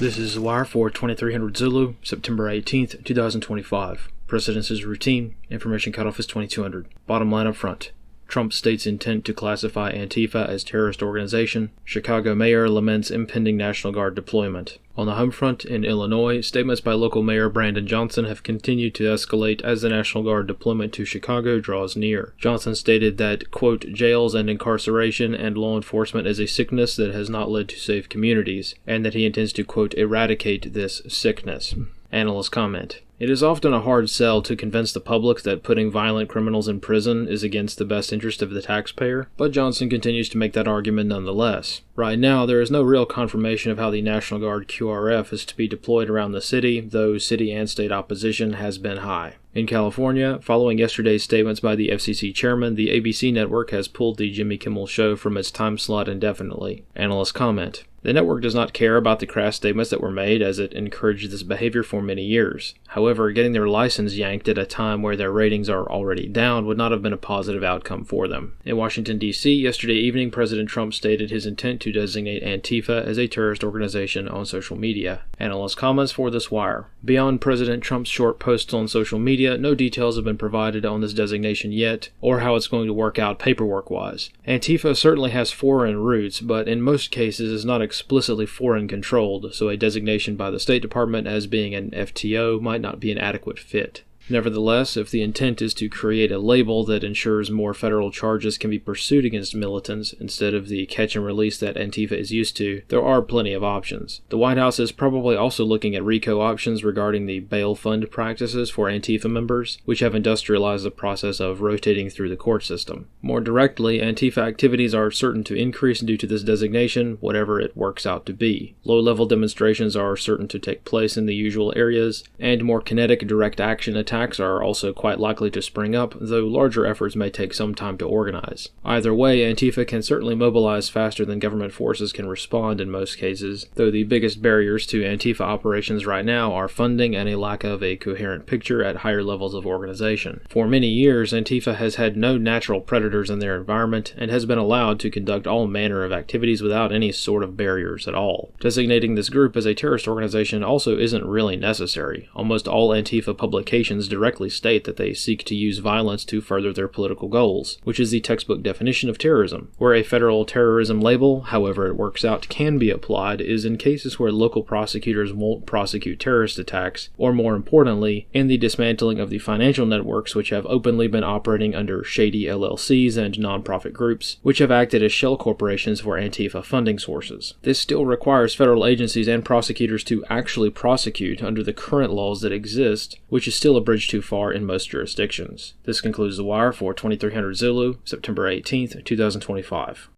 This is Wire for 2300 Zulu, September 18th, 2025. Precedence is routine. Information cutoff is 2200. Bottom line up front. Trump states intent to classify Antifa as terrorist organization. Chicago mayor laments impending National Guard deployment. On the home front, in Illinois, statements by local mayor Brandon Johnson have continued to escalate as the National Guard deployment to Chicago draws near. Johnson stated that, quote, jails and incarceration and law enforcement is a sickness that has not led to safe communities, and that he intends to, quote, eradicate this sickness. Analysts comment. It is often a hard sell to convince the public that putting violent criminals in prison is against the best interest of the taxpayer, but Johnson continues to make that argument nonetheless. Right now, there is no real confirmation of how the National Guard QRF is to be deployed around the city, though city and state opposition has been high. In California, following yesterday's statements by the FCC chairman, the ABC network has pulled the Jimmy Kimmel Show from its time slot indefinitely. Analysts comment. The network does not care about the crass statements that were made, as it encouraged this behavior for many years. However, getting their license yanked at a time where their ratings are already down would not have been a positive outcome for them. In Washington, D.C., yesterday evening, President Trump stated his intent to designate Antifa as a terrorist organization on social media. Analyst comments for this wire. Beyond President Trump's short posts on social media, no details have been provided on this designation yet, or how it's going to work out paperwork-wise. Antifa certainly has foreign roots, but in most cases is not explicitly foreign-controlled, so a designation by the State Department as being an FTO might not be an adequate fit. Nevertheless, if the intent is to create a label that ensures more federal charges can be pursued against militants instead of the catch and release that Antifa is used to, there are plenty of options. The White House is probably also looking at RICO options regarding the bail fund practices for Antifa members, which have industrialized the process of rotating through the court system. More directly, Antifa activities are certain to increase due to this designation, whatever it works out to be. Low-level demonstrations are certain to take place in the usual areas, and more kinetic direct action attacks are also quite likely to spring up, though larger efforts may take some time to organize. Either way, Antifa can certainly mobilize faster than government forces can respond in most cases, though the biggest barriers to Antifa operations right now are funding and a lack of a coherent picture at higher levels of organization. For many years, Antifa has had no natural predators in their environment and has been allowed to conduct all manner of activities without any sort of barriers at all. Designating this group as a terrorist organization also isn't really necessary. Almost all Antifa publications directly state that they seek to use violence to further their political goals, which is the textbook definition of terrorism. Where a federal terrorism label, however it works out, can be applied is in cases where local prosecutors won't prosecute terrorist attacks, or more importantly, in the dismantling of the financial networks which have openly been operating under shady LLCs and nonprofit groups, which have acted as shell corporations for Antifa funding sources. This still requires federal agencies and prosecutors to actually prosecute under the current laws that exist, which is still a bridge too far in most jurisdictions. This concludes the wire for 2300 Zulu, September 18th, 2025.